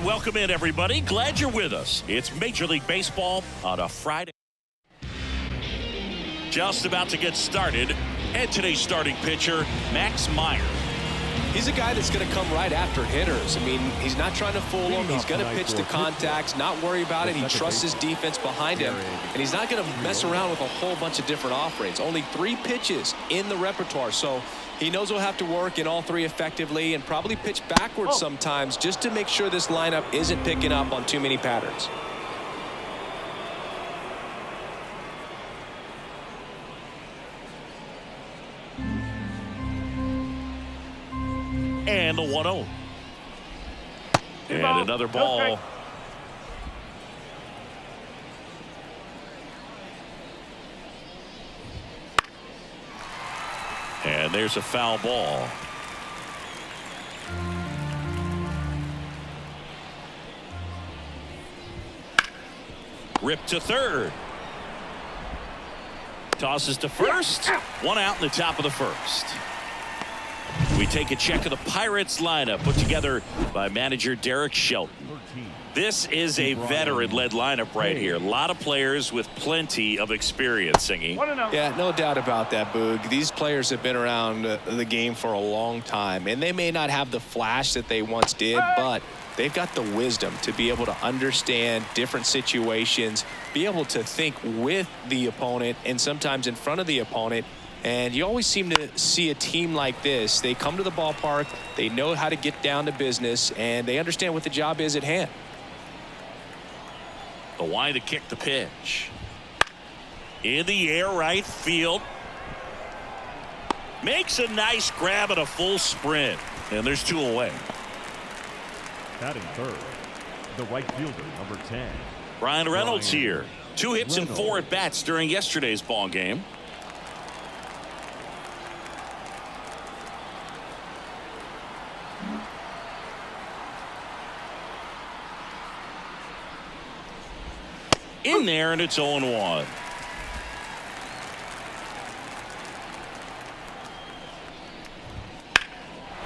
And welcome in, everybody. Glad you're with us. It's Major League Baseball on a Friday. Just about to get started. And today's starting pitcher, Max Meyer. He's a guy that's going to come right after hitters. I mean, he's not trying to fool them. He's going to pitch the contacts, not worry about it. He trusts his defense behind him. And he's not going to mess around with a whole bunch of different off-rates. Only 3 pitches in the repertoire. So he knows he'll have to work in all 3 effectively and probably pitch backwards sometimes just to make sure this lineup isn't picking up on too many patterns. And the 1-0. And another ball. And there's a foul ball. Ripped to third. Tosses to first. 1 out in the top of the first. We take a check of the Pirates lineup put together by manager Derek Shelton. This is a veteran-led lineup right here. A lot of players with plenty of experience, Singy. Yeah, no doubt about that, Boog. These players have been around the game for a long time, and they may not have the flash that they once did, but they've got the wisdom to be able to understand different situations, be able to think with the opponent and sometimes in front of the opponent. And you always seem to see a team like this. They come to the ballpark, they know how to get down to business, and they understand what the job is at hand. The line to kick the pitch. In the air, right field. Makes a nice grab at a full sprint. And there's 2 away. Batting third, the right fielder, number 10. Brian Reynolds here. 2 hits and 4 at bats during yesterday's ball game. In there, and it's 0-1.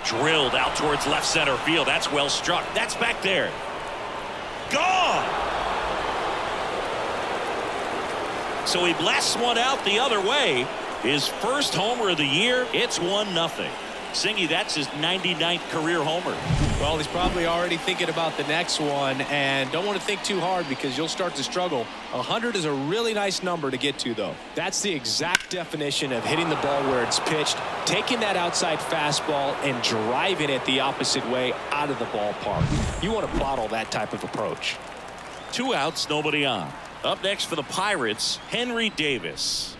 Drilled out towards left center field. That's well struck. That's back there. Gone. So he blasts one out the other way. His first homer of the year. It's 1-0. Singy, that's his 99th career homer. Well, he's probably already thinking about the next one, and don't want to think too hard because you'll start to struggle. 100 is a really nice number to get to, though. That's the exact definition of hitting the ball where it's pitched, taking that outside fastball and driving it the opposite way out of the ballpark. You want to bottle that type of approach. 2 outs, nobody on. Up next for the Pirates, Henry Davis.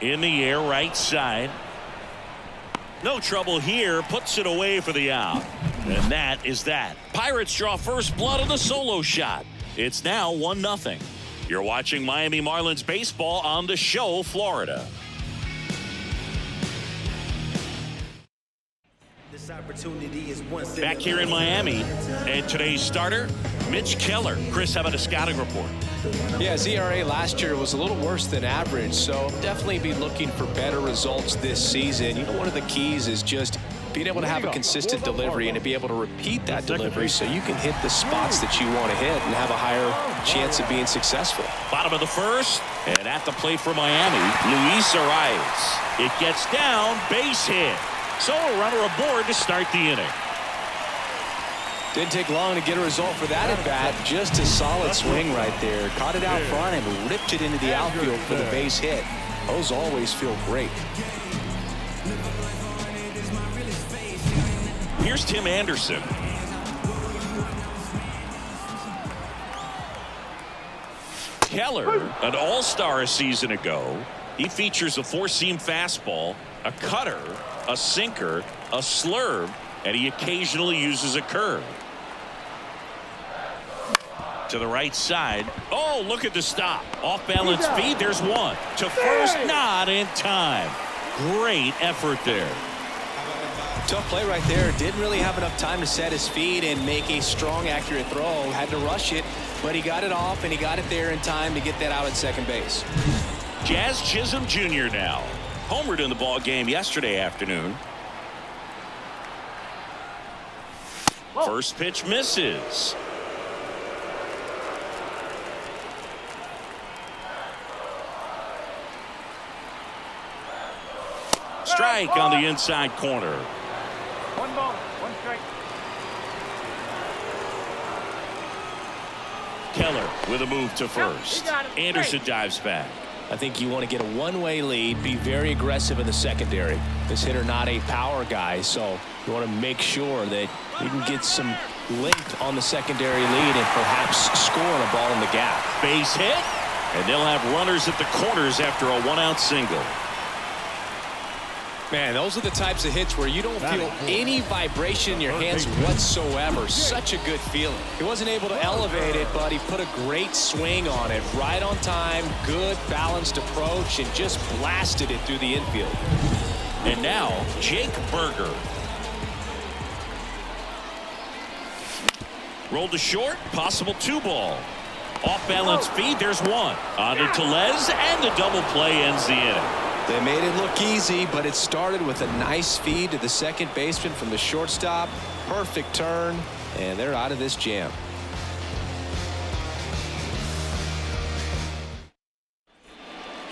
In the air, right side. No trouble here, puts it away for the out. And that is that. Pirates draw first blood on the solo shot. It's now 1-0. You're watching Miami Marlins baseball on The Show, Florida. This opportunity is once back here in Miami, and today's starter, Mitch Keller. Chris, how about a scouting report? Yeah, his ERA last year was a little worse than average, so definitely be looking for better results this season. You know, one of the keys is just being able to have a consistent delivery and to be able to repeat that delivery so you can hit the spots that you want to hit and have a higher chance of being successful. Bottom of the first, and at the plate for Miami, Luis Arias. It gets down, base hit. So a runner aboard to start the inning. Didn't take long to get a result for that at bat. Just a solid swing right there. Caught it out front and ripped it into the outfield for the base hit. Those always feel great. Here's Tim Anderson. Keller, an all-star a season ago. He features a 4-seam fastball, a cutter, a sinker, a slurve, and he occasionally uses a curve. To the right side. Oh, look at the stop. Off balance feed. There's one. To first, not in time. Great effort there. Tough play right there. Didn't really have enough time to set his feet and make a strong, accurate throw. Had to rush it, but he got it off and he got it there in time to get that out at second base. Jazz Chisholm Jr. now. Homered in the ball game yesterday afternoon. First pitch misses. Strike on the inside corner. 1 ball, 1 strike. Keller with a move to first. Anderson dives back. I think you want to get a one-way lead, be very aggressive in the secondary. This hitter not a power guy, so you want to make sure that you can get some length on the secondary lead and perhaps score on a ball in the gap. Base hit, and they'll have runners at the corners after a 1-out single. Man, those are the types of hits where you don't feel any vibration in your hands whatsoever. Such a good feeling. He wasn't able to elevate it, but he put a great swing on it. Right on time, good balanced approach, and just blasted it through the infield. And now, Jake Berger. Rolled to short, possible 2-ball. Off-balance feed, there's one. On to Tellez, and the double play ends the inning. They made it look easy, but it started with a nice feed to the second baseman from the shortstop. Perfect turn, and they're out of this jam.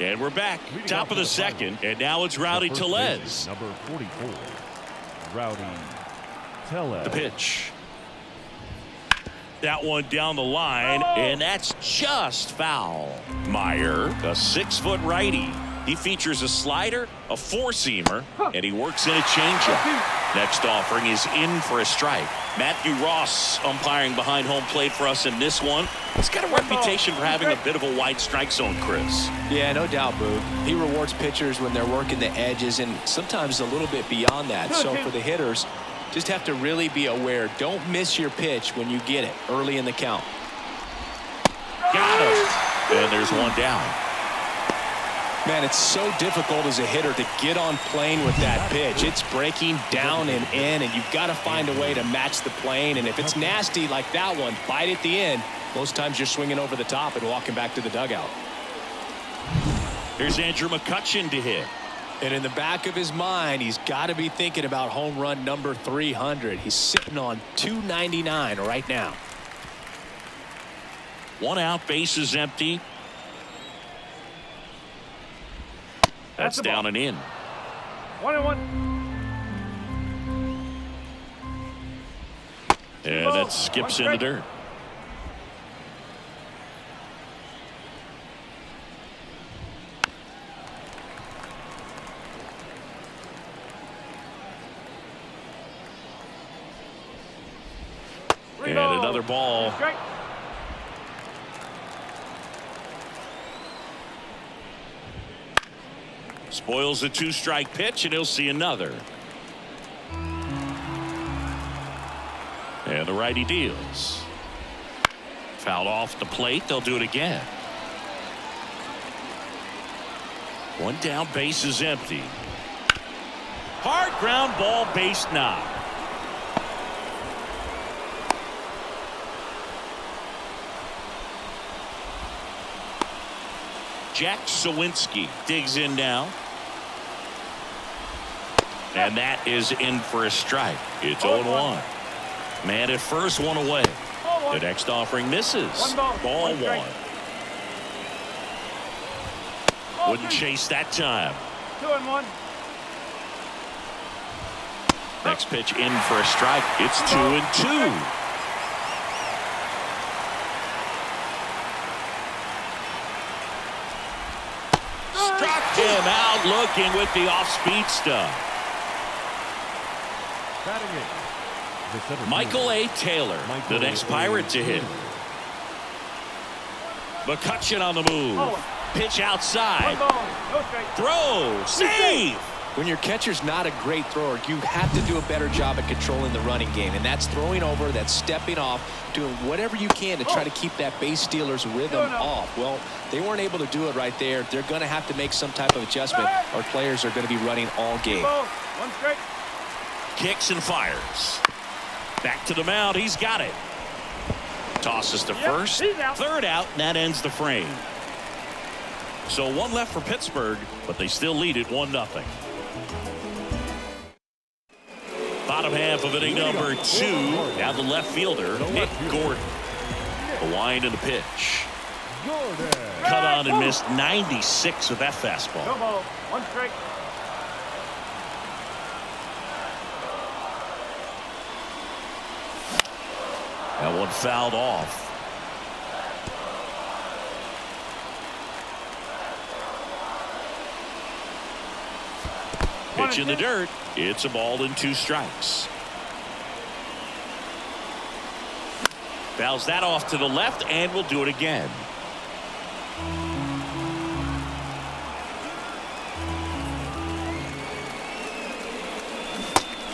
And we're back. Top of the second, and now it's Rowdy Tellez. Number 44, Rowdy Tellez. The pitch. That one down the line, and that's just foul. Meyer, a 6-foot righty. He features a slider, a four-seamer, and he works in a changeup. Next offering is in for a strike. Matthew Ross umpiring behind home plate for us in this one. He's got a reputation for having a bit of a wide strike zone, Chris. Yeah, no doubt, Boog. He rewards pitchers when they're working the edges and sometimes a little bit beyond that. So for the hitters, just have to really be aware. Don't miss your pitch when you get it early in the count. Got him. And there's one down. Man, it's so difficult as a hitter to get on plane with that pitch. It's breaking down and in, and you've got to find a way to match the plane. And if it's nasty like that one, bite at the end, most times you're swinging over the top and walking back to the dugout. Here's Andrew McCutchen to hit. And in the back of his mind, he's got to be thinking about home run number 300. He's sitting on 299 right now. 1 out, bases empty. That's down and in. 1-1. And that skips in the dirt. And another ball. Spoils a 2-strike pitch, and he'll see another. And the righty deals. Fouled off the plate. They'll do it again. 1 down, base is empty. Hard ground ball, base knock. Jack Sawinski digs in now. And that is in for a strike. It's 0-1. Man at first, 1 away. The next offering misses. Ball 1. Wouldn't chase that time. 2-1. Next pitch in for a strike. It's 2-2. Struck him out looking with the off-speed stuff. Michael A. Taylor, the next Pirate to hit. McCutchen on the move. Pitch outside. Throw. Save. When your catcher's not a great thrower, you have to do a better job at controlling the running game. And that's throwing over, that's stepping off, doing whatever you can to try to keep that base stealer's rhythm off. Well, they weren't able to do it right there. They're going to have to make some type of adjustment. Our players are going to be running all game. 1 strike. Kicks and fires. Back to the mound. He's got it. Tosses to first. Third out, and that ends the frame. So 1 left for Pittsburgh, but they still lead it 1-0. Bottom half of inning number 2. Now the left fielder, Nick Gordon. The wind and the pitch. Cut on and missed 96 of that fastball. No ball. One strike. That one fouled off. Pitch in the dirt. It's a ball and 2 strikes. Fouls that off to the left and will do it again.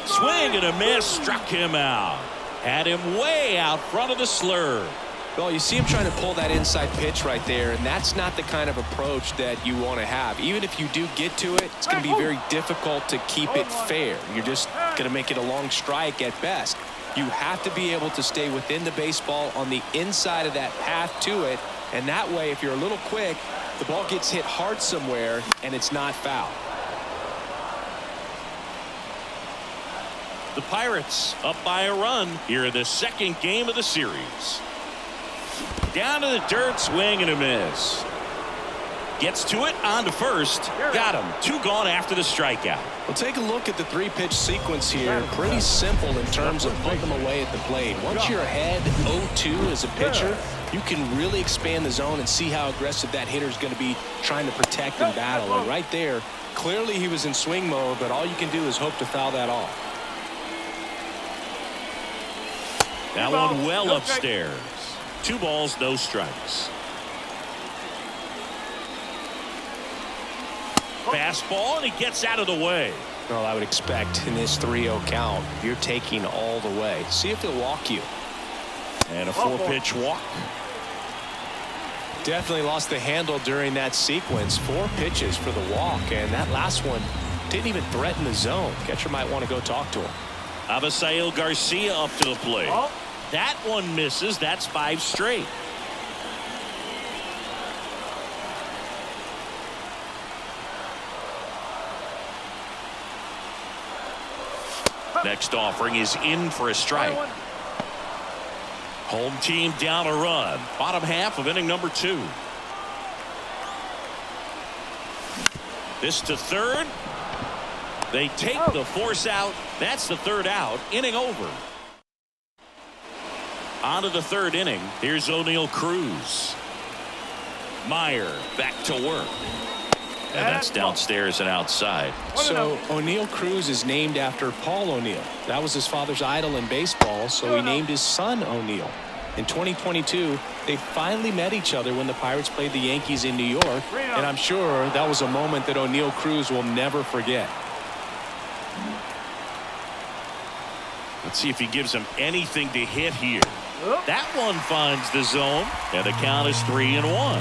Swing and a miss, struck him out. Had him way out front of the slur. Well, you see him trying to pull that inside pitch right there, and that's not the kind of approach that you want to have. Even if you do get to it, it's going to be very difficult to keep it fair. You're just going to make it a long strike at best. You have to be able to stay within the baseball on the inside of that path to it, and that way, if you're a little quick, the ball gets hit hard somewhere, and it's not foul. The Pirates up by a run here in the second game of the series. Down to the dirt, swing and a miss. Gets to it, on to first. Got him. 2 gone after the strikeout. Well, take a look at the 3-pitch sequence here. Pretty simple in terms of putting them away at the plate. Once you're ahead 0-2 as a pitcher, you can really expand the zone and see how aggressive that hitter is going to be trying to protect and battle. And right there, clearly he was in swing mode, but all you can do is hope to foul that off. That one well upstairs. 2 balls, no strikes. Fastball, and he gets out of the way. Well, I would expect in this 3-0 count, you're taking all the way. See if he'll walk you. And a 4-pitch walk. Definitely lost the handle during that sequence. 4 pitches for the walk, and that last one didn't even threaten the zone. Catcher might want to go talk to him. Avisail Garcia up to the plate. That one misses. That's 5 straight. Next offering is in for a strike. Home team down a run. Bottom half of inning number 2. This to third. They take the force out. That's the 3rd out. Inning over. On to the 3rd inning. Here's O'Neal Cruz. Meyer back to work. And that's downstairs and outside. So O'Neal Cruz is named after Paul O'Neill. That was his father's idol in baseball, so he named his son O'Neal. In 2022, they finally met each other when the Pirates played the Yankees in New York, and I'm sure that was a moment that O'Neal Cruz will never forget. Let's see if he gives him anything to hit here. That one finds the zone, and the count is 3-1.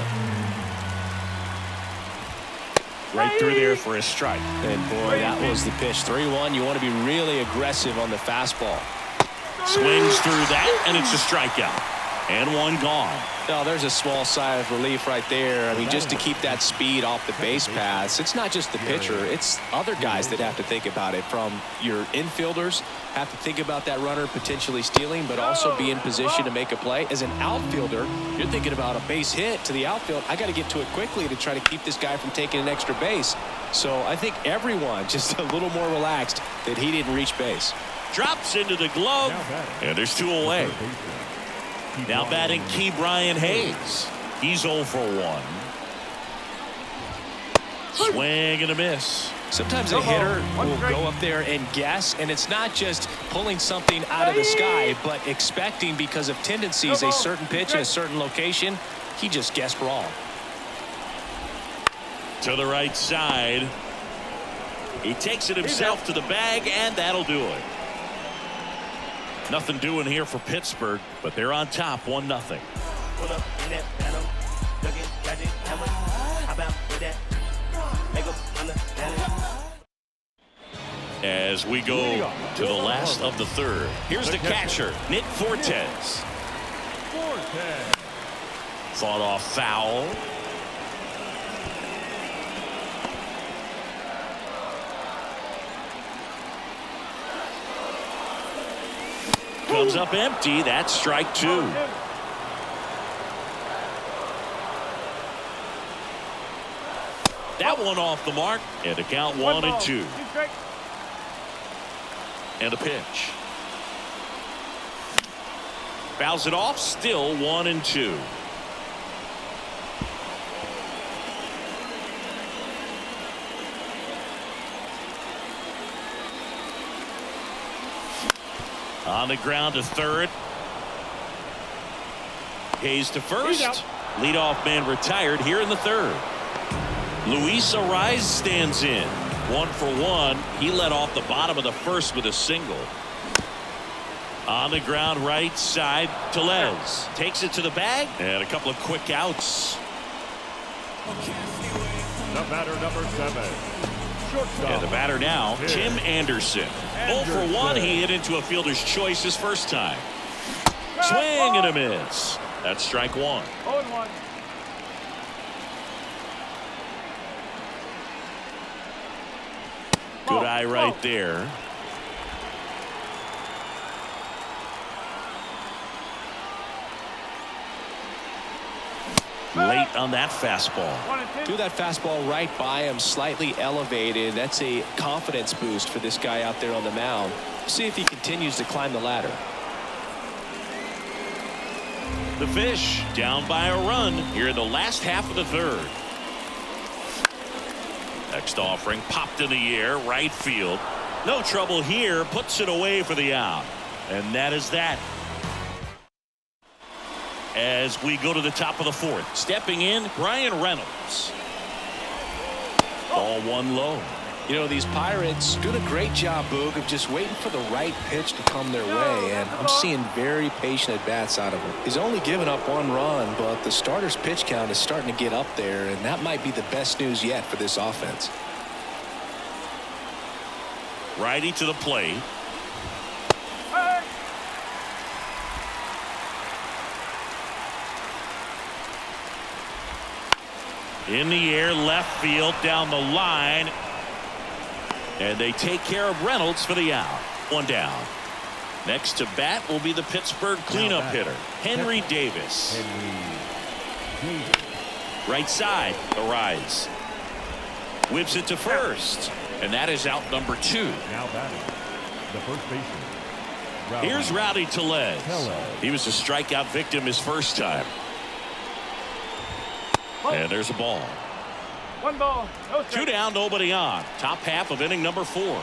Right through there for a strike. And boy, that was the pitch. 3-1. You want to be really aggressive on the fastball. Swings through that, and it's a strikeout. And 1 gone. Oh, there's a small sigh of relief right there. I mean, just to keep that speed off the base paths. It's not just the pitcher. It's other guys that have to think about it. From your infielders have to think about that runner potentially stealing, but also be in position to make a play. As an outfielder, you're thinking about a base hit to the outfield. I got to get to it quickly to try to keep this guy from taking an extra base. So I think everyone just a little more relaxed that he didn't reach base. Drops into the glove, and there's 2 away. Now batting Key Brian Hayes. He's 0 for 1. Swing and a miss. Sometimes a hitter will go up there and guess, and it's not just pulling something out of the sky, but expecting because of tendencies a certain pitch in a certain location. He just guessed wrong. To the right side. He takes it himself to the bag, and that'll do it. Nothing doing here for Pittsburgh, but they're on top 1-0. As we go to the last of the 3rd. Here's the catcher, Nick Fortes. Fought off foul. comes up empty. That's strike two. That one off the mark. And the count 1-2. And the pitch. Fouls it off. Still 1-2. On the ground to third. Hayes to first. Leadoff man retired here in the third. Luis Ariz stands in. 1 for 1. He led off the bottom of the first with a single. On the ground right side, Tellez takes it to the bag, and a couple of quick outs. The batter, number 7. Shortstop. And the batter now, Tim Anderson. 0 for 1. He hit into a fielder's choice his first time. Swing and a miss. That's strike one. 0-1. Good eye right there. Late on that fastball. Threw that fastball right by him, slightly elevated. That's a confidence boost for this guy out there on the mound. See if he continues to climb the ladder. The Fish down by a run here in the last half of the third. Next offering popped in the air, right field. No trouble here, puts it away for the out. And that is that. As we go to the top of the fourth, stepping in, Brian Reynolds. Ball one low. You know, these Pirates doing a great job, Boog, of just waiting for the right pitch to come their way, and I'm seeing very patient at-bats out of him. He's only given up 1 run, but the starter's pitch count is starting to get up there, and that might be the best news yet for this offense. Righty to the plate. In the air, left field, down the line. And they take care of Reynolds for the out. 1 down. Next to bat will be the Pittsburgh cleanup hitter, Henry Davis. Right side, Ariz. Whips it to first. And that is out number 2. Now batting, the first baseman. Here's Rowdy Tellez. He was a strikeout victim his first time. And there's a ball. 1 ball. No strike. 2 down, nobody on. Top half of inning number 4.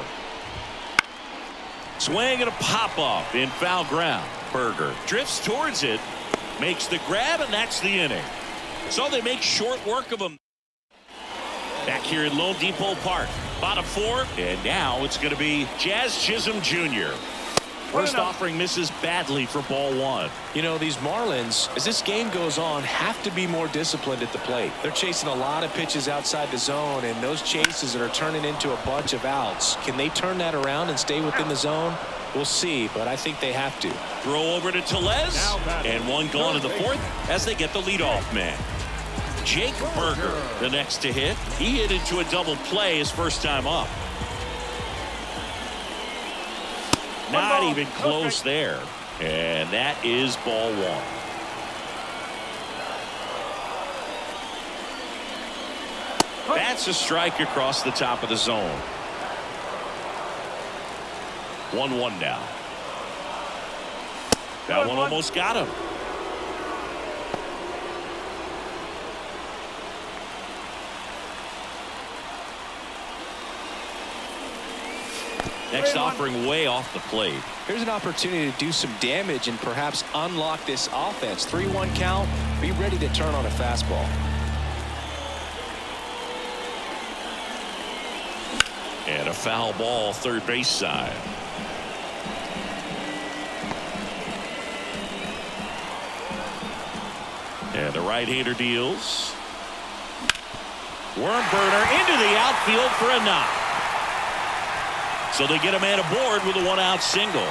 Swing and a pop up in foul ground. Berger drifts towards it, makes the grab, and that's the inning. So they make short work of him. Back here in Lone Depot Park, bottom 4, and now it's going to be Jazz Chisholm Jr. First offering misses badly for ball 1. You know, these Marlins, as this game goes on, have to be more disciplined at the plate. They're chasing a lot of pitches outside the zone, and those chases that are turning into a bunch of outs. Can they turn that around and stay within the zone? We'll see, but I think they have to. Throw over to Tellez, and 1 gone in the 4th as they get the leadoff man. Jake Berger, the next to hit. He hit into a double play his first time up. Not even close there. And that is ball 1. That's a strike across the top of the zone. 1-1 now. That one almost got him. Next offering way off the plate. Here's an opportunity to do some damage and perhaps unlock this offense. 3-1 count. Be ready to turn on a fastball. And a foul ball, third base side. And the right-hander deals. Worm burner into the outfield for a knock. So they get a man aboard with a 1-out single.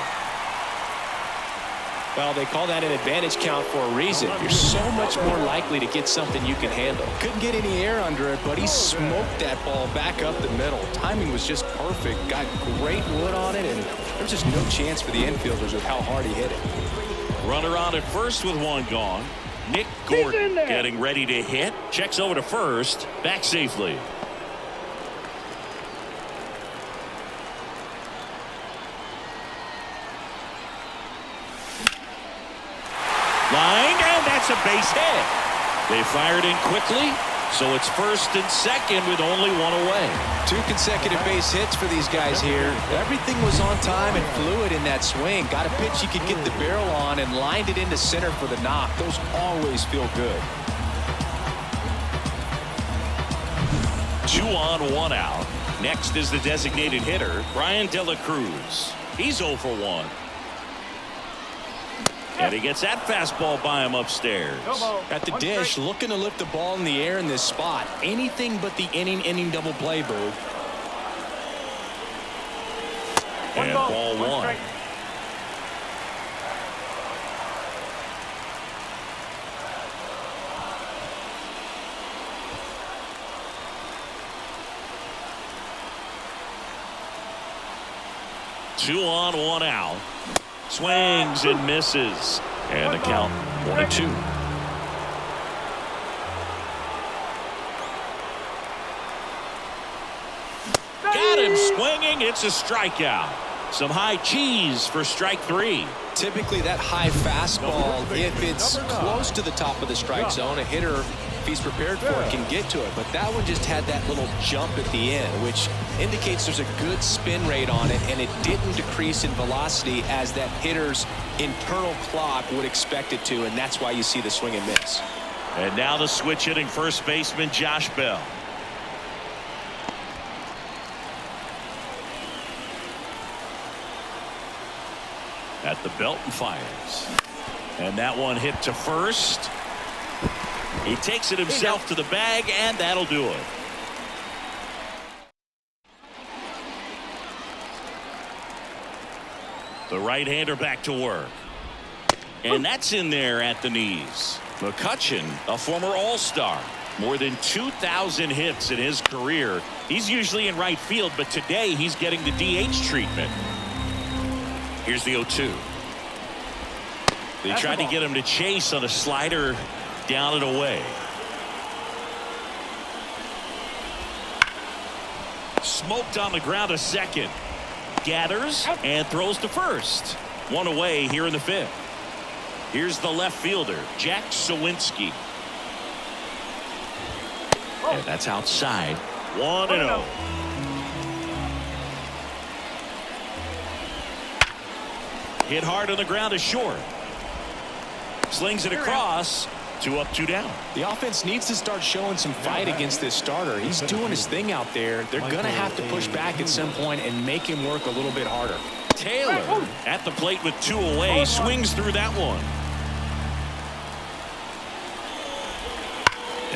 Well, they call that an advantage count for a reason. You're so much more likely to get something you can handle. Couldn't get any air under it, but he smoked that ball back up the middle. Timing was just perfect. Got great wood on it, and there's just no chance for the infielders with how hard he hit it. Runner on at first with one gone. Nick Gordon getting ready to hit. Checks over to first. Back safely. Line, and that's a base hit. They fired in quickly, so it's first and second with only one away. 2 consecutive base hits for these guys here. Everything was on time and fluid in that swing. Got a pitch you could get the barrel on and lined it into center for the knock. Those always feel good. 2 on, 1 out. Next is the designated hitter, Brian De La Cruz. He's 0 for 1. And he gets that fastball by him upstairs. At the dish, looking to lift the ball in the air in this spot. Anything but the inning double play, Boo. And ball 1. Two on, 1 out. Swings and misses. And the count 1-2. Got him swinging. It's a strikeout. Some high cheese for strike 3. Typically that high fastball, if it's close to the top of the strike zone, a hitter, if he's prepared for it, can get to it. But that one just had that little jump at the end, which indicates there's a good spin rate on it, and it didn't decrease in velocity as that hitter's internal clock would expect it to, and that's why you see the swing and miss. And now the switch hitting first baseman Josh Bell. At the belt and fires. And that one hit to first. He takes it himself to the bag, and that'll do it. The right-hander back to work. And that's in there at the knees. McCutchen, a former All-Star. More than 2,000 hits in his career. He's usually in right field, but today he's getting the DH treatment. Here's the 0-2. They tried to get him to chase on a slider down and away. Smoked on the ground to second. Gathers and throws to first. One away here in the 5th. Here's the left fielder, Jack Sawinski. And that's outside. 1-0. Hit hard on the ground is short. Slings it across. 2 up, 2 down. The offense needs to start showing some fight against this starter. He's doing his thing out there. They're going to have to push back at some point and make him work a little bit harder. Taylor at the plate with 2 away. Swings through that one.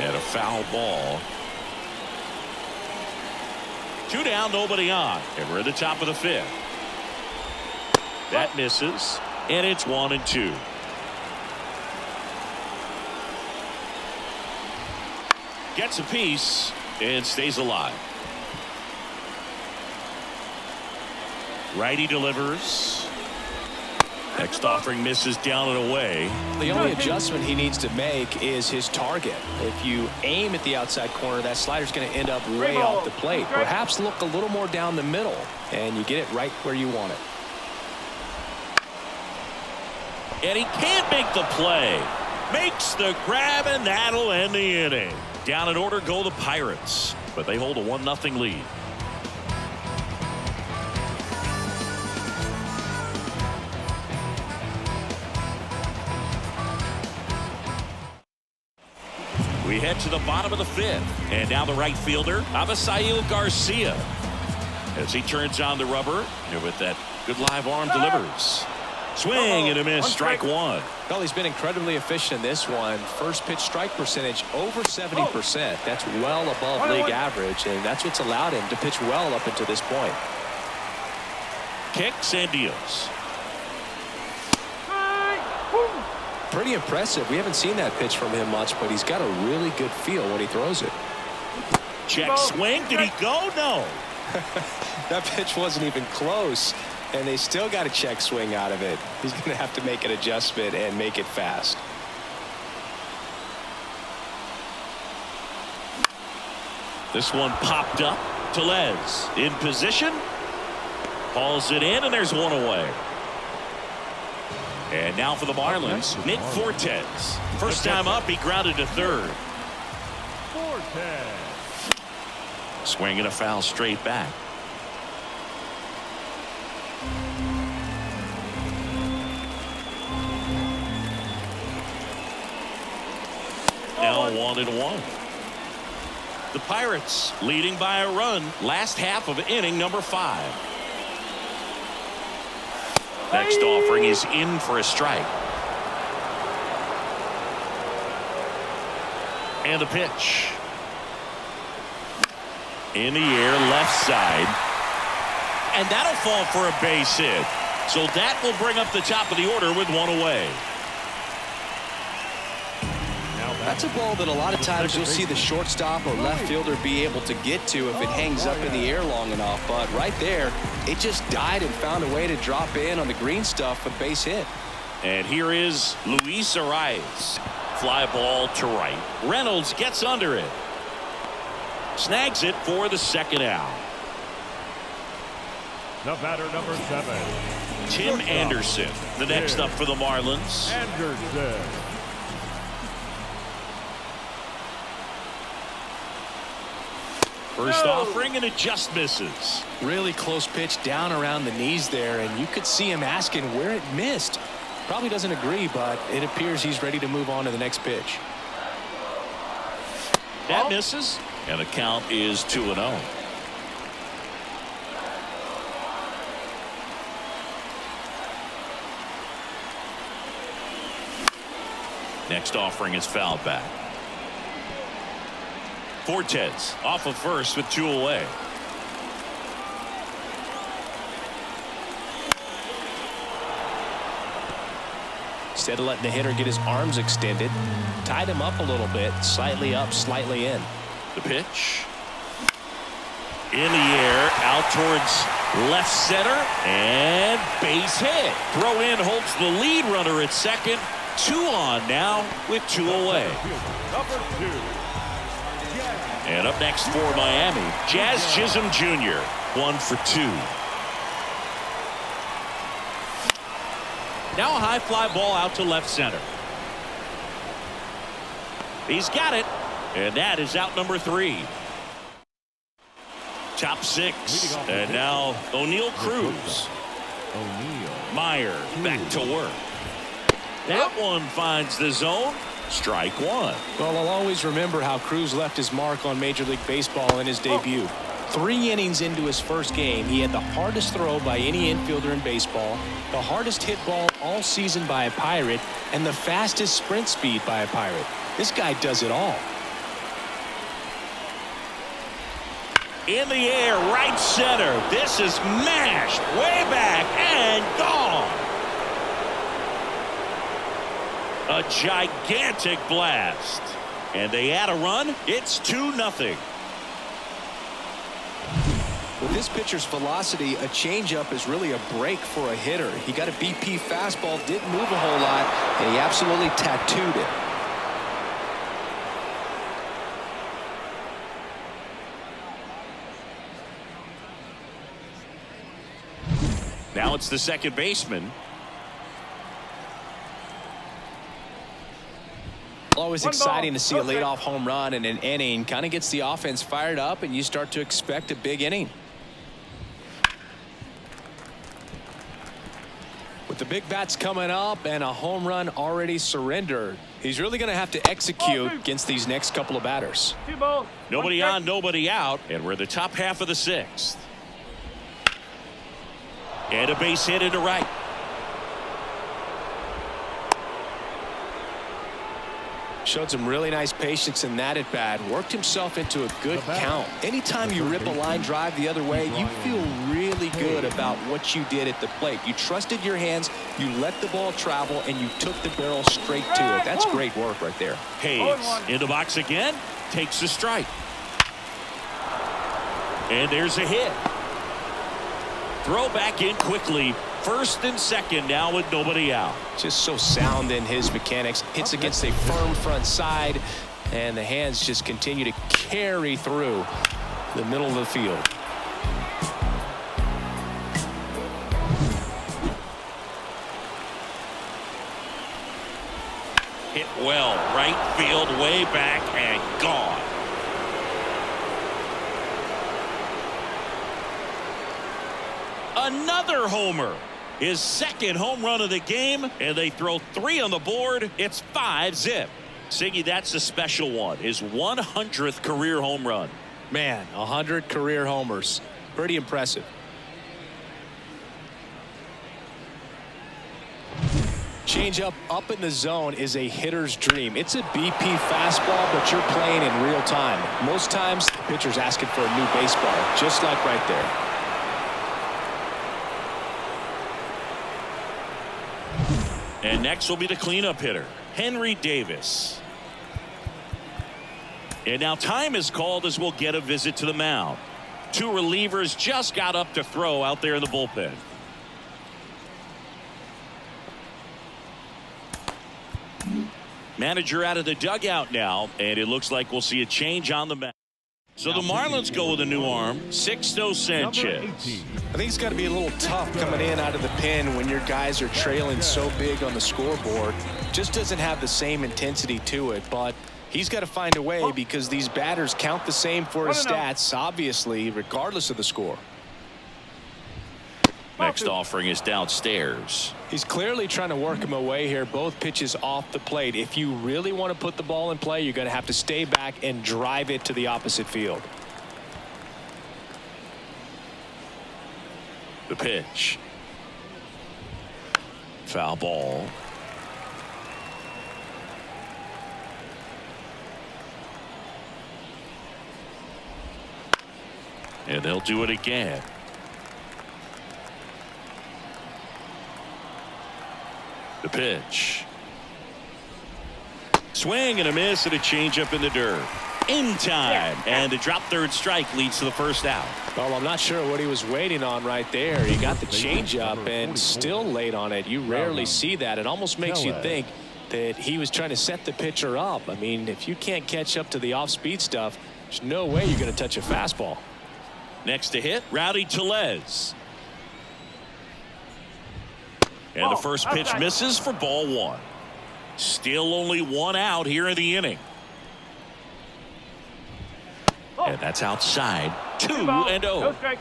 And a foul ball. 2 down, nobody on. And we're at the top of the 5th. That misses. And it's 1-2. Gets a piece and stays alive. Righty delivers. Next offering misses down and away. The only adjustment he needs to make is his target. If you aim at the outside corner, that slider's going to end up way off the plate. Perhaps look a little more down the middle, and you get it right where you want it. And he can't make the play. Makes the grab, and that'll end the inning. Down in order go the Pirates, but they hold a 1-0 lead. We head to the bottom of the 5th, and now the right fielder, Avisail Garcia, as he turns on the rubber, and with that good live arm delivers. Swing and a miss, strike 1. Well, he's been incredibly efficient in this one. First pitch strike percentage over 70%. That's well above league average, and that's what's allowed him to pitch well up until this point. Kicks and deals. pretty impressive. We haven't seen that pitch from him much, but he's got a really good feel when he throws it. Check swing. Did he go? No. That pitch wasn't even close, and they still got a check swing out of it. He's going to have to make an adjustment and make it fast. This one popped up. Tellez in position. Hauls it in, and there's one away. And now for the Marlins, Nick Fortes. First time up, he grounded to third. Fortes. Swinging a foul straight back. Now 1-1. The Pirates leading by a run. Last half of inning number 5. Next offering is in for a strike. And a pitch. In the air, left side. And that'll fall for a base hit. So that will bring up the top of the order with one away. That's a ball that a lot of times you'll see the shortstop or left fielder be able to get to if it hangs up in the air long enough. But right there, it just died and found a way to drop in on the green stuff for the base hit. And here is Luis Arias. Fly ball to right. Reynolds gets under it. Snags it for the second out. The batter, number 7. Tim Anderson, the next up for the Marlins. Anderson. First offering, and it just misses. Really close pitch down around the knees there, and you could see him asking where it missed. Probably doesn't agree, but it appears he's ready to move on to the next pitch. That misses, and the count is 2-0. Next offering is fouled back. Fortes off of first with 2 away. Instead of letting the hitter get his arms extended, tied him up a little bit, slightly up, slightly in. The pitch. In the air, out towards left center, and base hit. Throw in holds the lead runner at second. 2 on now with 2 away. Number 2. And up next for Miami, Jazz Chisholm Jr. 1 for 2. Now a high fly ball out to left center. He's got it, and that is out number 3. Top 6, and now O'Neal Cruz. Meyer back to work. That one finds the zone. Strike 1. Well, I'll always remember how Cruz left his mark on Major League Baseball in his debut. 3 innings into his first game, he had the hardest throw by any infielder in baseball, the hardest hit ball all season by a Pirate, and the fastest sprint speed by a Pirate. This guy does it all. In the air, right center. This is mashed way back and gone. A gigantic blast. And they add a run. It's 2-0. With this pitcher's velocity, a changeup is really a break for a hitter. He got a BP fastball, didn't move a whole lot, and he absolutely tattooed it. Now it's the second baseman. Always exciting to see a leadoff home run in an inning. Kind of gets the offense fired up, and you start to expect a big inning. With the big bats coming up and a home run already surrendered, he's really going to have to execute against these next couple of batters. Nobody on, nobody out, and we're the top half of the 6th. And a base hit into right. Showed some really nice patience in that at bat. Worked himself into a good count. Anytime you rip a line drive the other way, you feel really good about what you did at the plate. You trusted your hands, you let the ball travel, and you took the barrel straight to it. That's great work right there. Hayes in the box again, takes a strike. And there's a hit. Throw back in quickly. First and second now with nobody out. Just so sound in his mechanics. Hits against a firm front side, and the hands just continue to carry through the middle of the field. Hit well, right field, way back, and gone. Another homer. His second home run of the game, and they throw 3 on the board. It's 5-zip. Siggy, that's a special one. His 100th career home run. Man, 100 career homers. Pretty impressive. Changeup up in the zone is a hitter's dream. It's a BP fastball, but you're playing in real time. Most times, the pitcher's asking for a new baseball, just like right there. And next will be the cleanup hitter, Henry Davis. And now time is called as we'll get a visit to the mound. 2 relievers just got up to throw out there in the bullpen. Manager out of the dugout now, and it looks like we'll see a change on the mound. So the Marlins go with a new arm, Sixto Sanchez. I think it's got to be a little tough coming in out of the pen when your guys are trailing so big on the scoreboard. Just doesn't have the same intensity to it, but he's got to find a way because these batters count the same for his stats, obviously, regardless of the score. Next offering is downstairs. He's clearly trying to work him away here. Both pitches off the plate. If you really want to put the ball in play, you're going to have to stay back and drive it to the opposite field. The pitch. Foul ball. And they'll do it again. The pitch. Swing and a miss and a changeup in the dirt. In time. And the drop third strike leads to the first out. Well, I'm not sure what he was waiting on right there. He got the changeup and still late on it. You rarely see that. It almost makes you think that he was trying to set the pitcher up. I mean, if you can't catch up to the off-speed stuff, there's no way you're going to touch a fastball. Next to hit, Rowdy Tellez. And the first pitch misses for ball 1. Still only 1 out here in the inning. And that's outside. 2-0.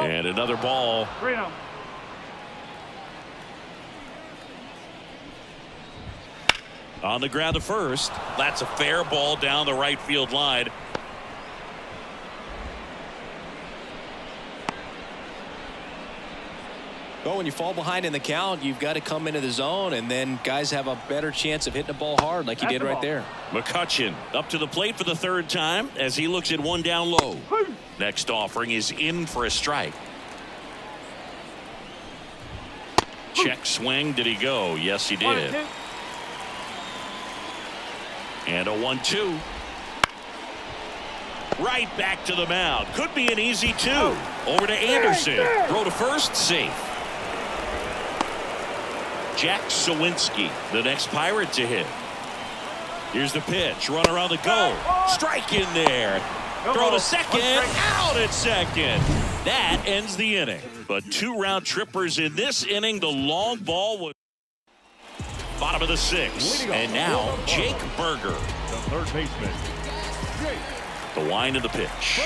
And another ball. On the ground to first. That's a fair ball down the right field line. Well, when you fall behind in the count, you've got to come into the zone, and then guys have a better chance of hitting the ball hard like he did right there. McCutchen up to the plate for the 3rd time as he looks at 1 down low. Next offering is in for a strike. Check swing. Did he go? Yes, he did. And a 1-2. Right back to the mound. Could be an easy 2. Over to Anderson. Throw to first. Safe. Jack Sawinski, the next Pirate to hit. Here's the pitch. Run around the goal. Strike in there. Throw to second. Out at second. That ends the inning. But 2 round trippers in this inning. The long ball was bottom of the 6th. And now Jake Berger. The third baseman, Jake. The wind of the pitch.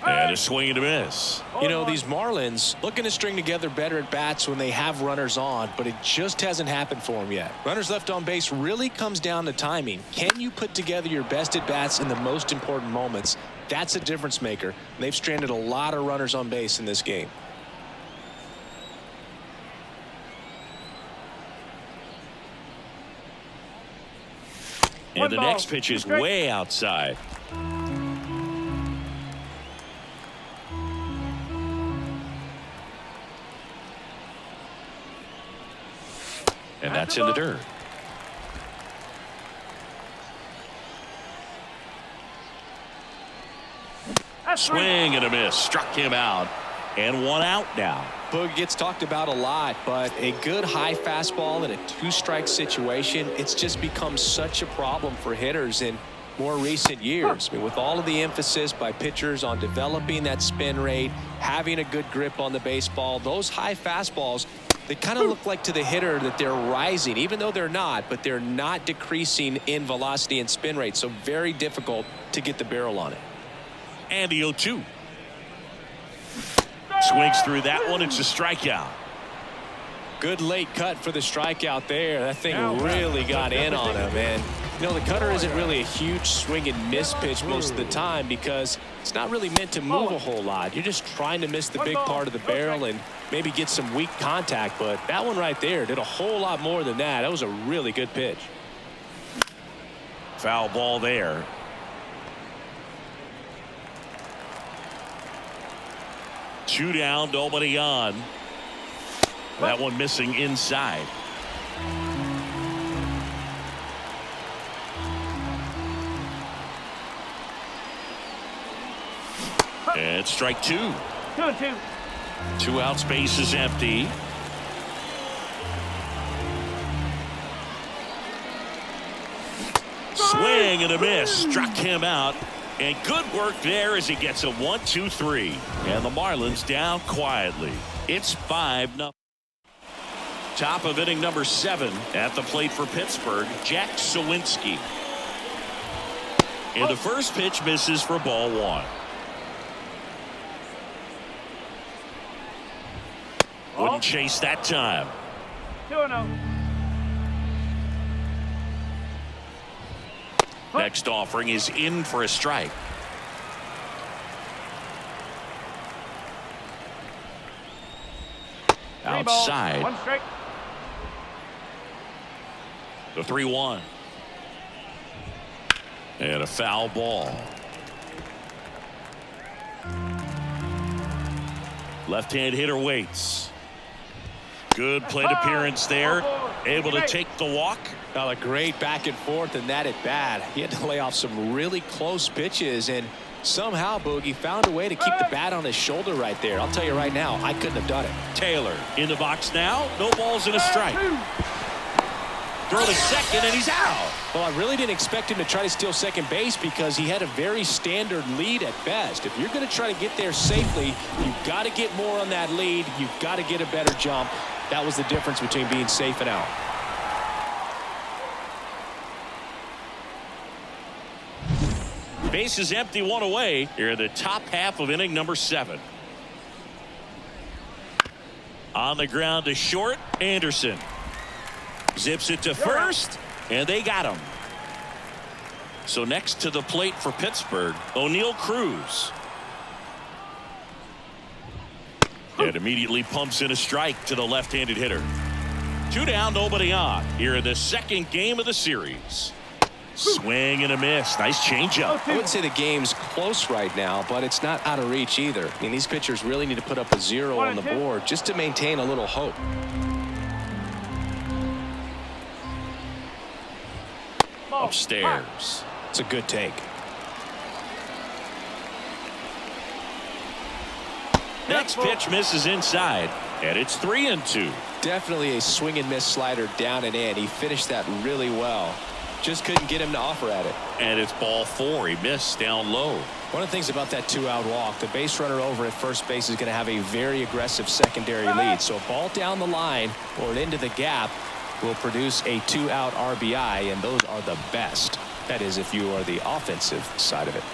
And a swing and a miss. You know, these Marlins looking to string together better at bats when they have runners on, but it just hasn't happened for them yet. Runners left on base really comes down to timing. Can you put together your best at bats in the most important moments? That's a difference maker. They've stranded a lot of runners on base in this game. And the next pitch is way outside. And that's in the dirt. Swing and a miss. Struck him out. And one out now. Boog gets talked about a lot, but a good high fastball in a two-strike situation, it's just become such a problem for hitters in more recent years. I mean, with all of the emphasis by pitchers on developing that spin rate, having a good grip on the baseball, those high fastballs, they kind of look like to the hitter that they're rising, even though they're not, but they're not decreasing in velocity and spin rate. So very difficult to get the barrel on it. And the 0-2. Swings through that one. It's a strikeout. Good late cut for the strikeout there. That thing really got in on him, and you know the cutter isn't really a huge swing and miss pitch most of the time because it's not really meant to move a whole lot. You're just trying to miss the big part of the barrel and maybe get some weak contact, but that one right there did a whole lot more than that. That was a really good pitch. Foul ball there. Two down, nobody on. That one missing inside. And strike two. 2-2. Two outs, base is empty. Swing and a miss. Struck him out. And good work there as he gets a 1-2-3. And the Marlins down quietly. It's 5-0. Top of inning number 7 at the plate for Pittsburgh, Jack Sawinski. And the first pitch misses for ball 1. Wouldn't chase that time. 2-0. Next offering is in for a strike. Outside. 1 strike. The 3-1. And a foul ball. Left-hand hitter waits. Good plate appearance there. Able to take the walk. Well, a great back and forth and that at bat. He had to lay off some really close pitches, and somehow Boogie found a way to keep the bat on his shoulder right there. I'll tell you right now, I couldn't have done it. Taylor in the box now. No balls and a strike. Throw to second and he's out. Well, I really didn't expect him to try to steal second base because he had a very standard lead at best. If you're going to try to get there safely, you've got to get more on that lead. You've got to get a better jump. That was the difference between being safe and out. Base is empty, one away. Here in the top half of inning number 7. On the ground to short, Anderson. Zips it to first, and they got him. So next to the plate for Pittsburgh, O'Neal Cruz. And immediately pumps in a strike to the left-handed hitter. 2 down, nobody on. Here in the second game of the series. Swing and a miss. Nice changeup. I wouldn't say the game's close right now, but it's not out of reach either. I mean, these pitchers really need to put up a 0 on the board just to maintain a little hope. Upstairs. It's a good take. Next pitch misses inside, and it's 3-2. Definitely a swing and miss slider down and in. He finished that really well. Just couldn't get him to offer at it. And it's ball 4. He missed down low. One of the things about that 2-out walk, the base runner over at first base is going to have a very aggressive secondary lead. So a ball down the line or into the gap will produce a 2-out RBI, and those are the best. That is, if you are the offensive side of it.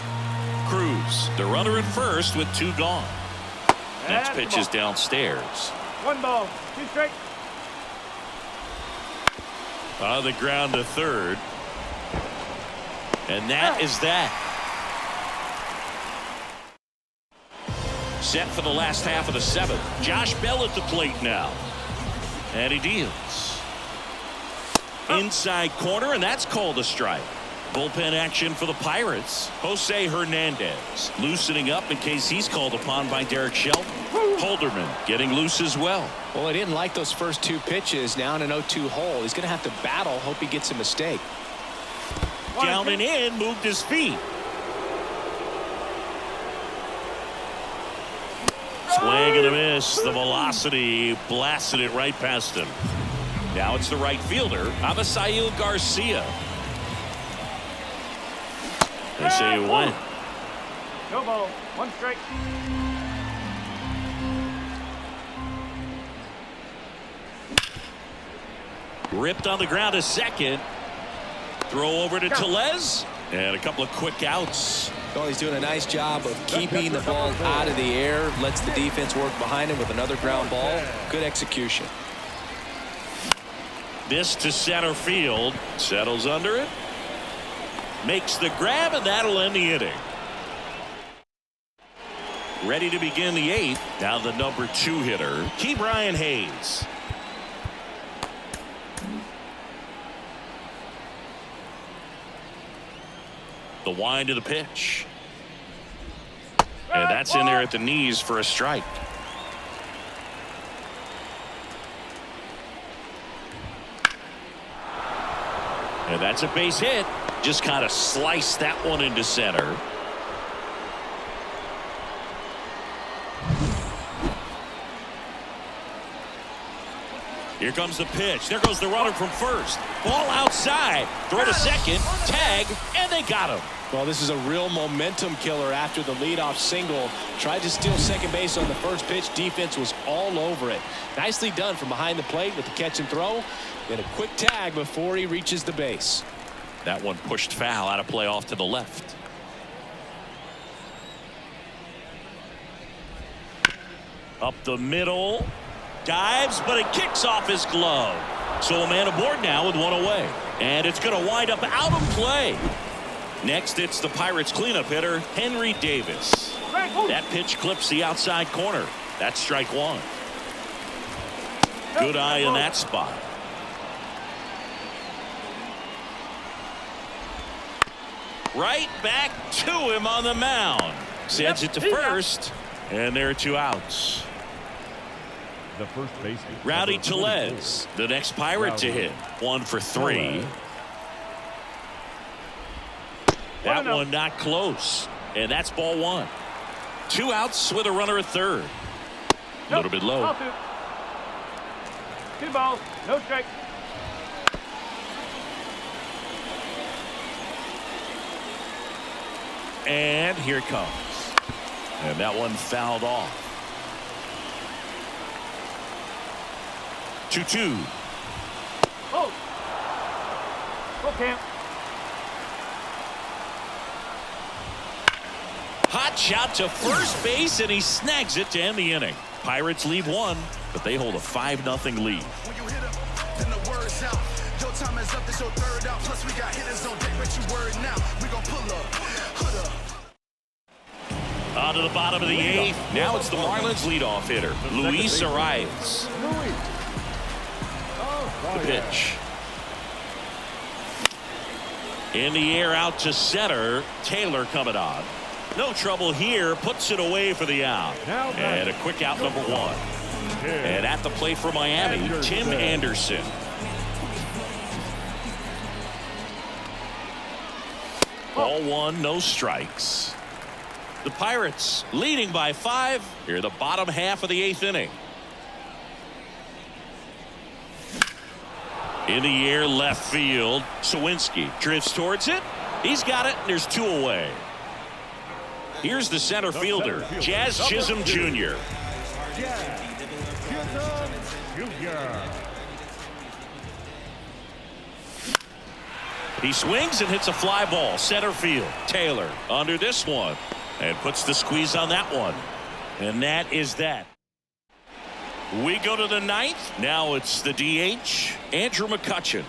Cruz, the runner at first with 2 gone. Next pitch is downstairs. 1 ball, 2 strike. On the ground to third. And that is that. Set for the last half of the 7th. Josh Bell at the plate now. And he deals. Inside corner, and that's called a strike. Bullpen action for the Pirates. Jose Hernandez loosening up in case he's called upon by Derek Shelton. Holderman getting loose as well. Well, I didn't like those first two pitches. Now in an 0-2 hole. He's going to have to battle. Hope he gets a mistake. Down and in, moved his feet. Swing and a miss. The velocity blasted it right past him. Now it's the right fielder, Avisail Garcia. They say he went. No ball. 1 strike. Ripped on the ground to second. Throw over to Tellez. And a couple of quick outs. Well, he's doing a nice job of keeping the ball out of the air. Lets the defense work behind him with another ground ball. Good execution. This to center field. Settles under it. Makes the grab, and that'll end the inning. Ready to begin the 8th. Now the number 2 hitter, Ke'Bryan Hayes. The wind of the pitch. And that's in there at the knees for a strike. And that's a base hit. Just kind of sliced that one into center. Here comes the pitch. There goes the runner from first. Ball outside. Throw to second. Tag. And they got him. Well, this is a real momentum killer after the leadoff single. Tried to steal second base on the first pitch. Defense was all over it. Nicely done from behind the plate with the catch and throw. Then a quick tag before he reaches the base. That one pushed foul out of play off to the left. Up the middle. Dives, but it kicks off his glove. So a man aboard now with one away. And it's going to wind up out of play. Next, it's the Pirates cleanup hitter, Henry Davis. That pitch clips the outside corner. That's strike 1. Good eye in that spot. Right back to him on the mound. Sends it to first. And there are 2 outs. The first baseman, Rowdy Tellez, the next Pirate to hit. 1 for 3. That one not close. And that's ball 1. 2 outs with a runner at third. A little bit low. 2 balls. No strike. And here it comes. And that one fouled off. 2-2. Oh. Full count. Hot shot to first base, and he snags it to end the inning. Pirates lead 1, but they hold a 5-0 lead. When you hit up, then the word's out. Your time is up, this your third out. Plus we got hitters on deck, bet you word now. We gon' pull up, hood up. On to the bottom of the 8th. Now it's the Marlins leadoff hitter, Luis Arias. The pitch. In the air out to center. Taylor coming on. No trouble here. Puts it away for the out. And a quick out number 1. And at the plate for Miami, Tim Anderson. Ball 1, no strikes. The Pirates leading by 5 here the bottom half of the 8th inning. In the air left field. Sawinski drifts towards it. He's got it, and there's 2 away. Here's the center fielder, Jazz Chisholm Jr. He swings and hits a fly ball center field. Taylor under this one and puts the squeeze on that one. And that is that. We go to the 9th. Now it's the DH, Andrew McCutchen.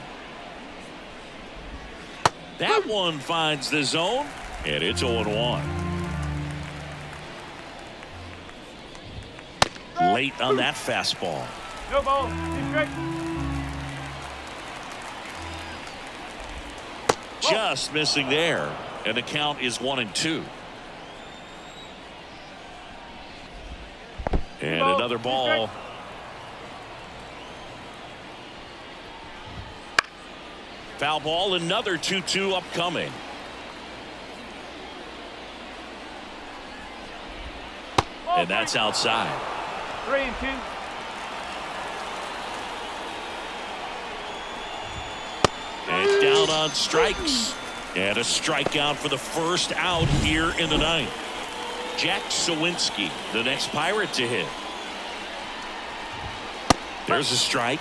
That one finds the zone, and it's 0-1. Late on that fastball. No ball. 2 strike. just missing there, and the count is 1-2. And another ball. Foul ball, another 2-2 upcoming. And that's outside. 3-2. And down on strikes. And a strikeout for the first out here in the ninth. Jack Sawinski, the next Pirate to hit. There's a strike.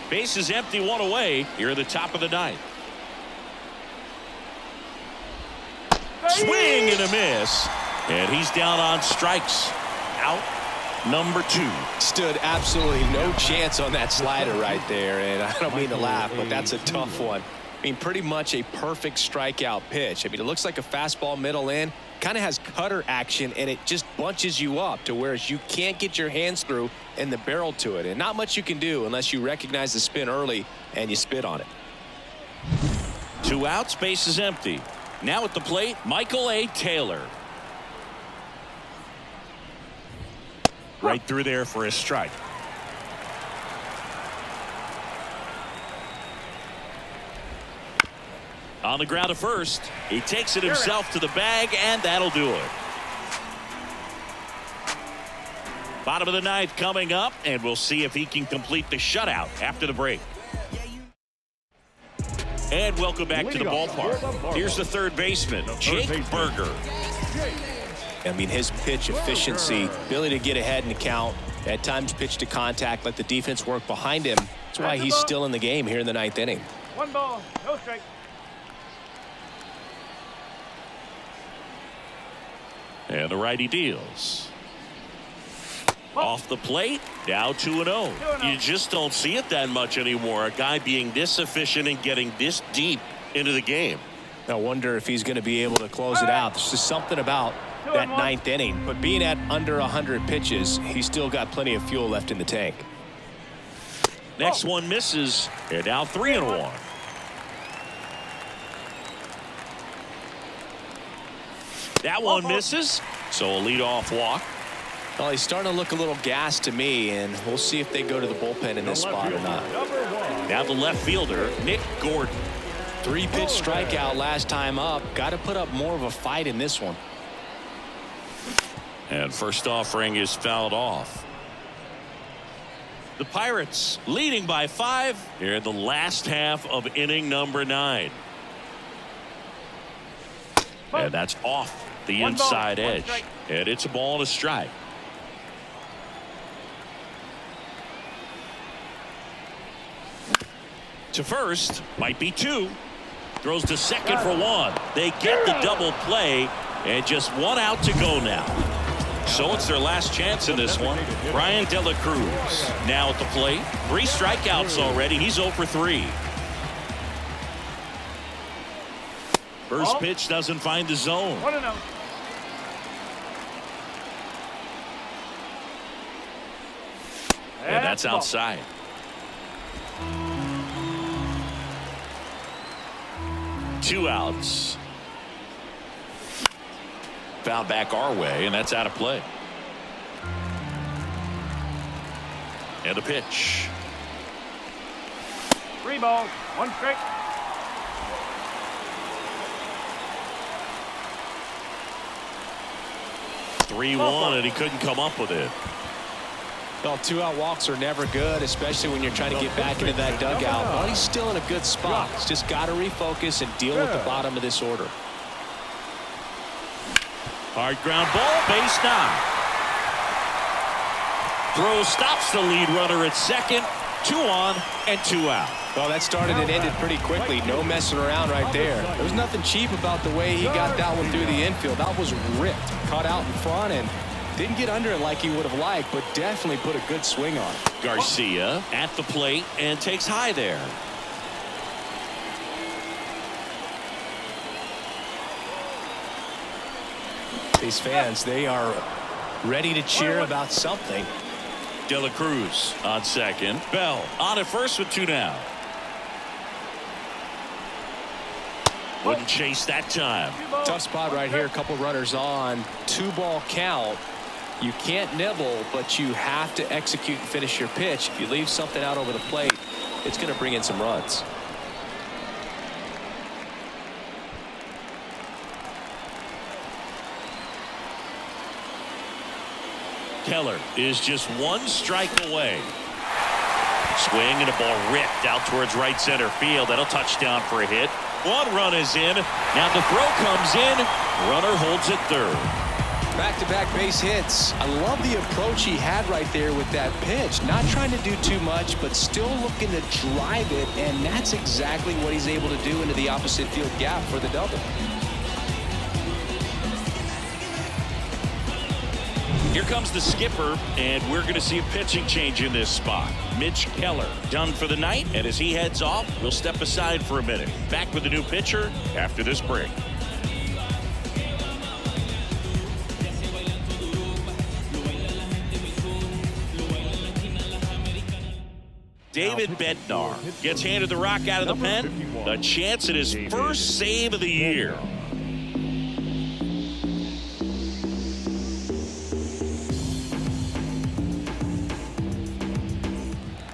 Base is empty, one away here at the top of the ninth. Swing and a miss. And he's down on strikes. Out number 2. Stood absolutely no chance on that slider right there. And I don't mean to laugh, but that's a tough one. I mean, pretty much a perfect strikeout pitch. I mean, it looks like a fastball middle in. Kind of has cutter action, and it just bunches you up to where you can't get your hands through and the barrel to it. And not much you can do unless you recognize the spin early and you spit on it. 2 outs, base is empty. Now at the plate, Michael A. Taylor. Right through there for a strike. On the ground to first. He takes it himself to the bag, and that'll do it. Bottom of the ninth coming up, and we'll see if he can complete the shutout after the break. And welcome back to the ballpark. Here's the third baseman, Jake Burger. I mean, his pitch efficiency, ability to get ahead in the count, at times pitch to contact, let the defense work behind him. That's why he's still in the game here in the ninth inning. 1 ball, no strike. And the righty deals. Off the plate, now 2-0. You just don't see it that much anymore. A guy being this efficient and getting this deep into the game. I wonder if he's going to be able to close it out. There's just something about that ninth inning. But being at under 100 pitches, he's still got plenty of fuel left in the tank. Next one misses. They're now 3-1. That one misses. So a leadoff walk. Well, he's starting to look a little gassed to me, and we'll see if they go to the bullpen in this spot or not. Now the left fielder, Nick Gordon. 3-pitch strikeout last time up. Got to put up more of a fight in this one. And first offering is fouled off. The Pirates leading by 5 here in the last half of inning number 9. And that's off the inside edge. And it's a ball and a strike. To first, might be 2. Throws to second for 1. They get the double play, and just 1 out to go now. So it's their last chance in this one. Brian De La Cruz now at the plate. 3 strikeouts already. He's 0 for 3. First pitch doesn't find the zone. 1-0. And that's outside. Two outs. Foul back our way, and that's out of play. And a pitch. 3 balls, 1 strike. (3-1), and he couldn't come up with it. Well, 2-out walks are never good, especially when you're trying to get back into that dugout. But he's still in a good spot. He's just got to refocus and deal with the bottom of this order. Hard ground ball, base 9. Throw stops the lead runner at second. 2 on and 2 out. Well, that started and ended pretty quickly. No messing around right there. There was nothing cheap about the way he got that one through the infield. That was ripped. Caught out in front and didn't get under it like he would have liked, but definitely put a good swing on it. Garcia at the plate and takes high there. These fans, they are ready to cheer about something. De La Cruz on second. Bell on at first with 2 down. Wouldn't chase that time. Tough spot right here. A couple runners on. 2-ball count. You can't nibble, but you have to execute and finish your pitch. If you leave something out over the plate, it's going to bring in some runs. Keller is just 1 strike away. Swing and a ball ripped out towards right center field. That'll touchdown for a hit. 1 run is in. Now the throw comes in. Runner holds at third. Back-to-back base hits. I love the approach he had right there with that pitch. Not trying to do too much, but still looking to drive it, and that's exactly what he's able to do into the opposite field gap for the double. Here comes the skipper, and we're going to see a pitching change in this spot. Mitch Keller done for the night, and as he heads off, we'll step aside for a minute. Back with a new pitcher after this break. David Bednar gets handed the rock out of the pen. A chance at his first save of the year.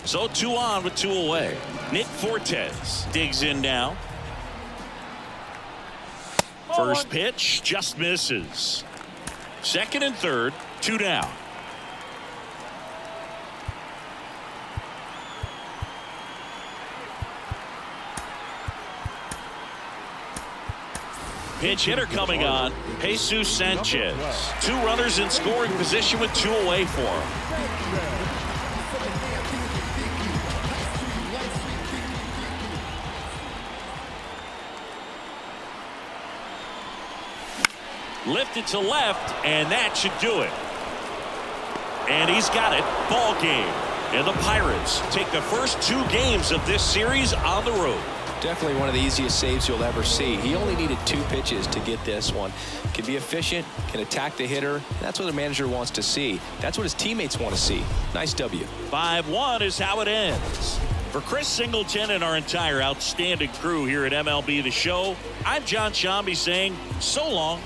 So 2 on with 2 away. Nick Fortes digs in now. First pitch just misses. Second and third, 2 down. Pinch hitter coming on. Jesus Sanchez. 2 runners in scoring position with 2 away for him. Lifted to left, and that should do it. And he's got it. Ball game. And the Pirates take the first 2 games of this series on the road. Definitely one of the easiest saves you'll ever see. He only needed 2 pitches to get this one. Can be efficient, can attack the hitter. That's what the manager wants to see. That's what his teammates want to see. Nice W. 5-1 is how it ends. For Chris Singleton and our entire outstanding crew here at MLB The Show, I'm John Shambi saying so long